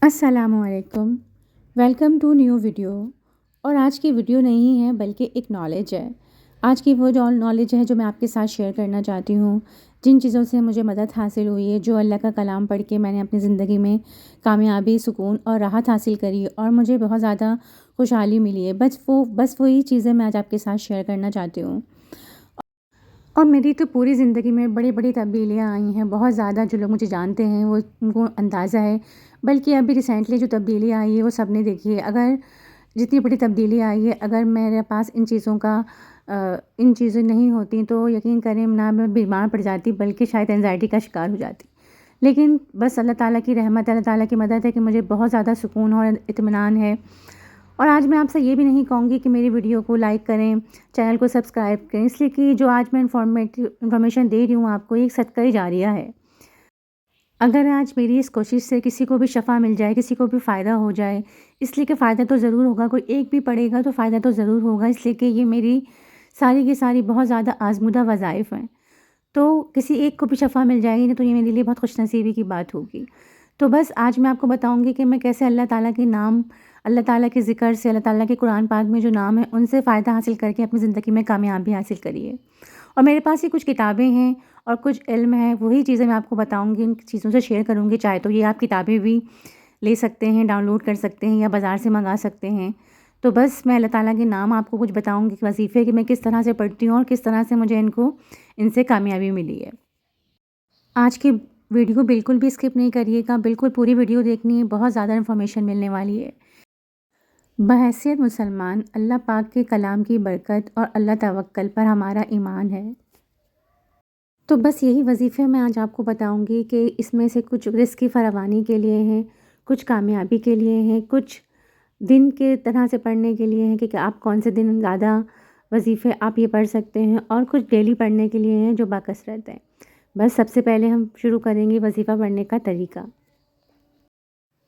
السلام علیکم، welcome to new video. اور آج کی ویڈیو نہیں ہے بلکہ ایک نالج ہے۔ آج کی وہ جو نالج ہے جو میں آپ کے ساتھ شیئر کرنا چاہتی ہوں، جن چیزوں سے مجھے مدد حاصل ہوئی ہے، جو اللہ کا کلام پڑھ کے میں نے اپنی زندگی میں کامیابی، سکون اور راحت حاصل کری اور مجھے بہت زیادہ خوشحالی ملی ہے، بس وہی چیزیں میں آج آپ کے ساتھ شیئر کرنا چاہتی ہوں۔ اور میری تو پوری زندگی میں بڑی بڑی تبدیلیاں آئی ہیں، بہت زیادہ۔ جو لوگ مجھے جانتے ہیں وہ ان کو اندازہ ہے، بلکہ ابھی ریسنٹلی جو تبدیلی آئی ہے وہ سب نے دیکھی ہے۔ اگر جتنی بڑی تبدیلی آئی ہے، اگر میرے پاس ان چیزیں نہیں ہوتی تو یقین کریں نہ میں بیمار پڑ جاتی، بلکہ شاید انزائٹی کا شکار ہو جاتی۔ لیکن بس اللہ تعالیٰ کی رحمت، اللہ تعالیٰ کی مدد ہے کہ مجھے بہت زیادہ سکون اور اطمینان ہے۔ اور آج میں آپ سے یہ بھی نہیں کہوں گی کہ میری ویڈیو کو لائک کریں، چینل کو سبسکرائب کریں، اس لیے کہ جو آج میں انفارمیشن دے رہی ہوں آپ کو، ایک صدقہ جاریہ ہے۔ اگر آج میری اس کوشش سے کسی کو بھی شفا مل جائے، کسی کو بھی فائدہ ہو جائے، اس لیے کہ فائدہ تو ضرور ہوگا، کوئی ایک بھی پڑھے گا تو فائدہ تو ضرور ہوگا، اس لیے کہ یہ میری ساری کی ساری بہت زیادہ آزمودہ وظائف ہیں۔ تو کسی ایک کو بھی شفا مل جائے گی نا، تو یہ میرے لیے بہت خوش نصیبی کی بات ہوگی۔ تو بس آج میں آپ کو بتاؤں گی کہ میں کیسے اللہ تعالیٰ کے نام، اللہ تعالیٰ کے ذکر سے، اللہ تعالیٰ کے قرآن پاک میں جو نام ہے ان سے فائدہ حاصل کر کے اپنی زندگی میں کامیابی حاصل کری ہے۔ اور میرے پاس یہ کچھ کتابیں ہیں اور کچھ علم ہے، وہی چیزیں میں آپ کو بتاؤں گی، ان چیزوں سے شیئر کروں گی۔ چاہے تو یہ آپ کتابیں بھی لے سکتے ہیں، ڈاؤن لوڈ کر سکتے ہیں یا بازار سے منگا سکتے ہیں۔ تو بس میں اللہ تعالیٰ کے نام آپ کو کچھ بتاؤں گی، وظیفے کہ میں کس طرح سے پڑھتی ہوں اور کس طرح سے مجھے ان سے کامیابی ملی ہے۔ آج کی ویڈیو بالکل بھی اسکپ نہیں کریے گا، بالکل پوری ویڈیو دیکھنی ہے، بہت زیادہ انفارمیشن ملنے والی ہے۔ بحیثیت مسلمان، اللہ پاک کے کلام کی برکت اور اللہ توکل پر ہمارا ایمان ہے۔ تو بس یہی وظیفے میں آج آپ کو بتاؤں گی کہ اس میں سے کچھ رزق کی فراوانی کے لیے ہیں، کچھ کامیابی کے لیے ہیں، کچھ دن کے طرح سے پڑھنے کے لیے ہیں کہ آپ کون سے دن زیادہ وظیفے آپ یہ پڑھ سکتے ہیں، اور کچھ ڈیلی پڑھنے کے لیے ہیں جو باکثرت ہیں۔ بس سب سے پہلے ہم شروع کریں گے وظیفہ پڑھنے کا طریقہ۔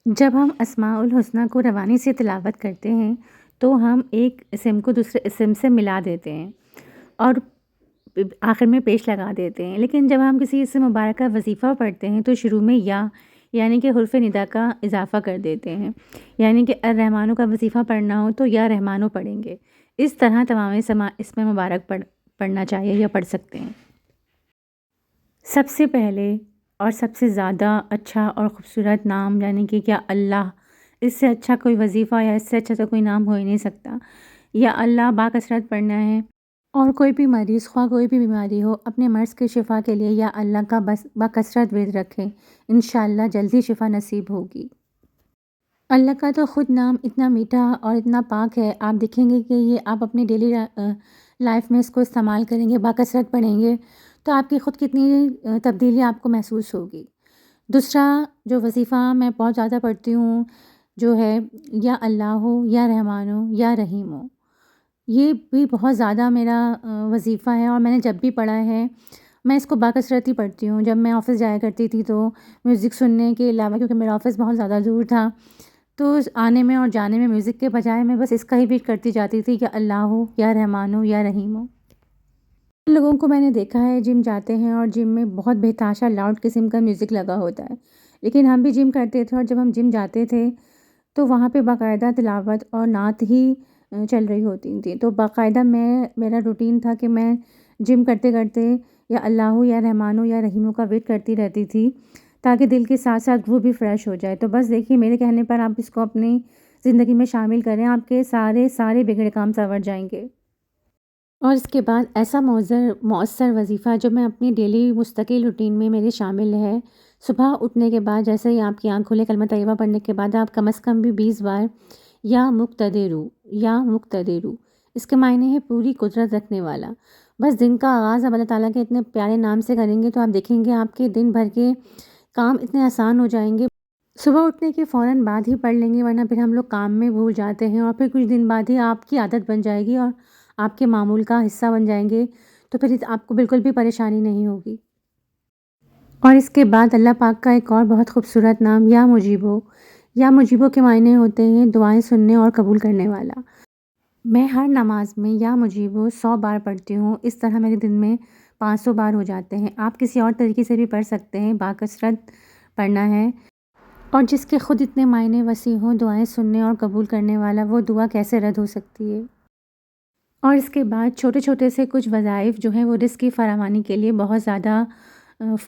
جب ہم اسماء الحسنی کو روانی سے تلاوت کرتے ہیں تو ہم ایک اسم کو دوسرے اسم سے ملا دیتے ہیں اور آخر میں پیش لگا دیتے ہیں، لیکن جب ہم کسی اسم مبارک کا وظیفہ پڑھتے ہیں تو شروع میں یا یعنی کہ حرف ندا کا اضافہ کر دیتے ہیں، یعنی کہ الرحمانوں کا وظیفہ پڑھنا ہو تو یا رحمانوں پڑھیں گے۔ اس طرح تمام اسم مبارک پڑھنا چاہیے یا پڑھ سکتے ہیں۔ سب سے پہلے اور سب سے زیادہ اچھا اور خوبصورت نام، یعنی کہ کیا اللہ، اس سے اچھا کوئی وظیفہ یا اس سے اچھا تو کوئی نام ہو ہی نہیں سکتا۔ یا اللہ باکثرت پڑھنا ہے، اور کوئی بھی مریض، خواہ کوئی بھی بیماری ہو، اپنے مرض کی شفا کے لیے یا اللہ کا بس باکثرت ورد رکھیں، انشاءاللہ جلدی شفا نصیب ہوگی۔ اللہ کا تو خود نام اتنا میٹھا اور اتنا پاک ہے، آپ دیکھیں گے کہ یہ آپ اپنی ڈیلی لائف میں اس کو استعمال کریں گے، باکثرت پڑھیں گے تو آپ کی خود کتنی تبدیلی آپ کو محسوس ہوگی۔ دوسرا جو وظیفہ میں بہت زیادہ پڑھتی ہوں جو ہے یا اللہ ہو یا رحمان ہو یا رحیم ہو، یہ بھی بہت زیادہ میرا وظیفہ ہے، اور میں نے جب بھی پڑھا ہے میں اس کو باکثرت ہی پڑھتی ہوں۔ جب میں آفس جایا کرتی تھی تو میوزک سننے کے علاوہ، کیونکہ میرا آفس بہت زیادہ دور تھا، تو آنے میں اور جانے میں میوزک کے بجائے میں بس اس کا ہی ریپیٹ کرتی جاتی تھی کہ اللہ ہو یا رحمان ہو یا رحیم ہو۔ لوگوں کو میں نے دیکھا ہے جم جاتے ہیں اور جم میں بہت بے تحاشا لاؤڈ قسم کا میوزک لگا ہوتا ہے، لیکن ہم بھی جم کرتے تھے، اور جب ہم جم جاتے تھے تو وہاں پہ باقاعدہ تلاوت اور نعت ہی چل رہی ہوتی تھی۔ تو باقاعدہ میرا روٹین تھا کہ میں جم کرتے کرتے یا اللہ ہو یا رحمان ہو یا رحیم ہو کا ویٹ کرتی رہتی تھی، تاکہ دل کے ساتھ ساتھ روح بھی فریش ہو جائے۔ تو بس دیکھیے، میرے کہنے پر آپ اس کو اپنی زندگی میں شامل کریں، آپ کے سارے بگڑے کام سنور جائیں گے۔ اور اس کے بعد ایسا مؤثر وظیفہ جو میں اپنی ڈیلی مستقل روٹین میں میرے شامل ہے، صبح اٹھنے کے بعد جیسے ہی آپ کی آنکھ کھلے، کلمہ طیبہ پڑھنے کے بعد آپ کم از کم بھی 20 بار یا مقتدرو، اس کے معنی ہے پوری قدرت رکھنے والا۔ بس دن کا آغاز اب اللہ تعالیٰ کے اتنے پیارے نام سے کریں گے تو آپ دیکھیں گے آپ کے دن بھر کے کام اتنے آسان ہو جائیں گے۔ صبح اٹھنے کے فوراً بعد ہی پڑھ لیں گے، ورنہ پھر ہم لوگ کام میں بھول جاتے ہیں، اور پھر کچھ دن بعد ہی آپ کی عادت بن جائے گی اور آپ کے معمول کا حصہ بن جائیں گے، تو پھر آپ کو بالکل بھی پریشانی نہیں ہوگی۔ اور اس کے بعد اللہ پاک کا ایک اور بہت خوبصورت نام یا مجیبو کے معنی ہوتے ہیں دعائیں سننے اور قبول کرنے والا۔ میں ہر نماز میں یا مجیبو 100 بار پڑھتی ہوں، اس طرح میرے دن میں 500 بار ہو جاتے ہیں۔ آپ کسی اور طریقے سے بھی پڑھ سکتے ہیں، باکثرت پڑھنا ہے۔ اور جس کے خود اتنے معنی وسیع ہوں، دعائیں سننے اور قبول کرنے والا، وہ دعا کیسے رد ہو سکتی ہے؟ اور اس کے بعد چھوٹے چھوٹے سے کچھ وظائف جو ہیں وہ رزق کی فراوانی کے لیے بہت زیادہ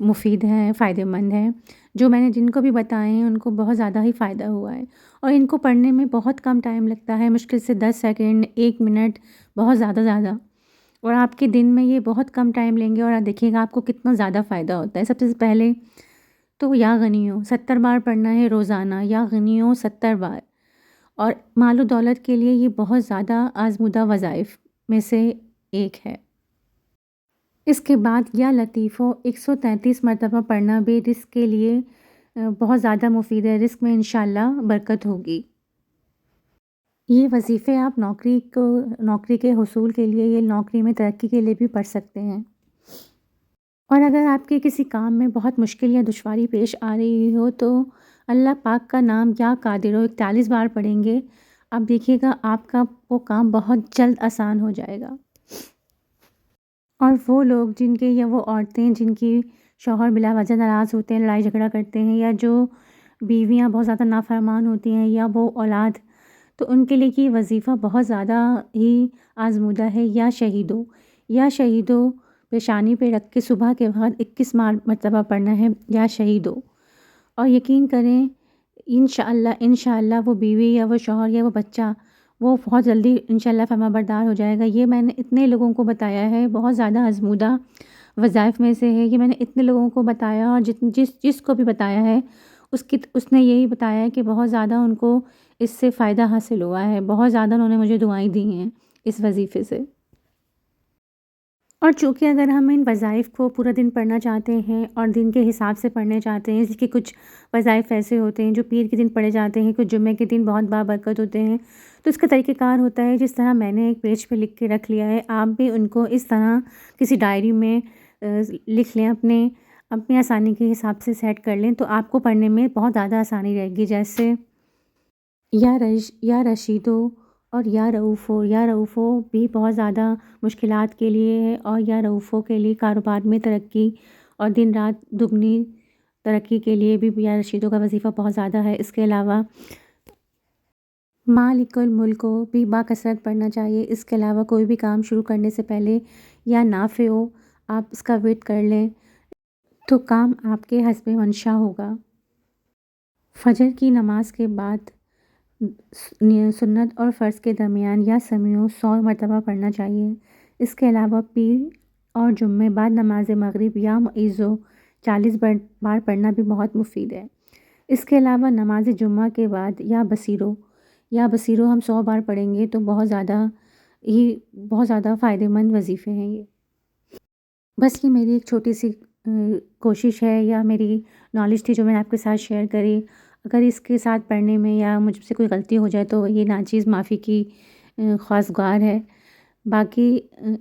مفید ہیں، فائدہ مند ہیں، جو میں نے جن کو بھی بتائے ہیں ان کو بہت زیادہ ہی فائدہ ہوا ہے، اور ان کو پڑھنے میں بہت کم ٹائم لگتا ہے، مشکل سے 10 سیکنڈ 1 منٹ، بہت زیادہ، اور آپ کے دن میں یہ بہت کم ٹائم لیں گے اور آپ دیکھیے گا آپ کو کتنا زیادہ فائدہ ہوتا ہے۔ سب سے پہلے تو یا غنیوں 70 بار پڑھنا ہے روزانہ، یا غنیوں 70 بار، اور مال و دولت کے لیے یہ بہت زیادہ آزمودہ وظائف میں سے ایک ہے۔ اس کے بعد یا لطیفوں 133 مرتبہ پڑھنا بھی رزق کے لیے بہت زیادہ مفید ہے، رزق میں انشاءاللہ برکت ہوگی۔ یہ وظیفے آپ نوکری کے حصول کے لیے، یہ نوکری میں ترقی کے لیے بھی پڑھ سکتے ہیں۔ اور اگر آپ کے کسی کام میں بہت مشکل یا دشواری پیش آ رہی ہو تو اللہ پاک کا نام یا قادر و 41 بار پڑھیں گے، آپ دیکھیے گا آپ کا وہ کام بہت جلد آسان ہو جائے گا۔ اور وہ لوگ جن کے یا وہ عورتیں جن کی شوہر بلا وجہ ناراض ہوتے ہیں، لڑائی جھگڑا کرتے ہیں، یا جو بیویاں بہت زیادہ نافرمان ہوتی ہیں، یا وہ اولاد، تو ان کے لیے یہ وظیفہ بہت زیادہ ہی آزمودہ ہے۔ یا شہیدو پیشانی پہ رکھ کے صبح کے بعد 21 مرتبہ پڑھنا ہے، یا شہیدو، اور یقین کریں انشاءاللہ وہ بیوی یا وہ شوہر یا وہ بچہ وہ بہت جلدی انشاءاللہ فرما بردار ہو جائے گا۔ یہ میں نے اتنے لوگوں کو بتایا ہے، بہت زیادہ آزمودہ وظائف میں سے ہے یہ، میں نے اتنے لوگوں کو بتایا، اور جس کو بھی بتایا ہے اس نے یہی بتایا ہے کہ بہت زیادہ ان کو اس سے فائدہ حاصل ہوا ہے، بہت زیادہ انہوں نے مجھے دعائیں دی ہیں اس وظیفے سے۔ اور چونکہ اگر ہم ان وظائف کو پورا دن پڑھنا چاہتے ہیں اور دن کے حساب سے پڑھنے چاہتے ہیں، جس کے کچھ وظائف ایسے ہوتے ہیں جو پیر کے دن پڑھے جاتے ہیں، کچھ جمعے کے دن بہت بابرکت ہوتے ہیں، تو اس کا طریقہ کار ہوتا ہے جس طرح میں نے ایک پیج پہ لکھ کے رکھ لیا ہے، آپ بھی ان کو اس طرح کسی ڈائری میں لکھ لیں، اپنی آسانی کے حساب سے سیٹ کر لیں، تو آپ کو پڑھنے میں بہت زیادہ آسانی رہے گی۔ جیسے یا رشیدو اور یا رؤوفو بھی بہت زیادہ مشکلات کے لیے ہے، اور یا رؤوفو کے لیے کاروبار میں ترقی اور دن رات دگنی ترقی کے لیے بھی یا رشیدو کا وظیفہ بہت زیادہ ہے۔ اس کے علاوہ مالک الملک کو بھی باکثرت پڑھنا چاہیے۔ اس کے علاوہ کوئی بھی کام شروع کرنے سے پہلے یا نافع ہو، آپ اس کا ورد کر لیں تو کام آپ کے حسب منشا ہوگا۔ فجر کی نماز کے بعد سنت اور فرض کے درمیان یا سمیع 100 مرتبہ پڑھنا چاہیے۔ اس کے علاوہ پیر اور جمعے بعد نماز مغرب یا معیذو 40 بار پڑھنا بھی بہت مفید ہے۔ اس کے علاوہ نماز جمعہ کے بعد یا بصیرو ہم 100 بار پڑھیں گے تو بہت زیادہ فائدہ مند وظیفے ہیں یہ۔ بس یہ میری ایک چھوٹی سی کوشش ہے یا میری نالج تھی جو میں نے آپ کے ساتھ شیئر کری۔ اگر اس کے ساتھ پڑھنے میں یا مجھ سے کوئی غلطی ہو جائے تو یہ ناچیز معافی کی خواستگار ہے۔ باقی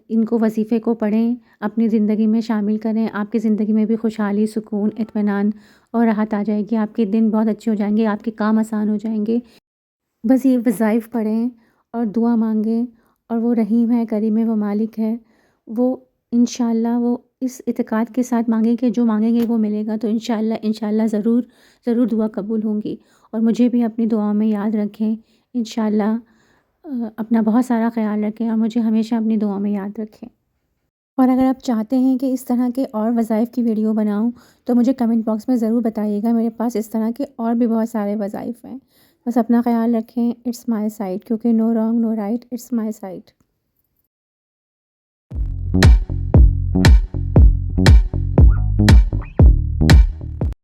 ان کو وظیفے کو پڑھیں، اپنی زندگی میں شامل کریں، آپ کی زندگی میں بھی خوشحالی، سکون، اطمینان اور راحت آ جائے گی، آپ کے دن بہت اچھے ہو جائیں گے، آپ کے کام آسان ہو جائیں گے۔ بس یہ وظائف پڑھیں اور دعا مانگیں، اور وہ رحیم ہے، کریم ہے، وہ مالک ہے، وہ انشاءاللہ وہ اس اعتقاد کے ساتھ مانگیں کہ جو مانگیں گے وہ ملے گا، تو انشاءاللہ ضرور دعا قبول ہوں گی۔ اور مجھے بھی اپنی دعاؤں میں یاد رکھیں، انشاءاللہ اپنا بہت سارا خیال رکھیں اور مجھے ہمیشہ اپنی دعاؤں میں یاد رکھیں۔ اور اگر آپ چاہتے ہیں کہ اس طرح کے اور وظائف کی ویڈیو بناؤں تو مجھے کمنٹ باکس میں ضرور بتائیے گا، میرے پاس اس طرح کے اور بھی بہت سارے وظائف ہیں۔ بس اپنا خیال رکھیں، اٹس مائی سائٹ، کیونکہ no wrong no right, it's my site.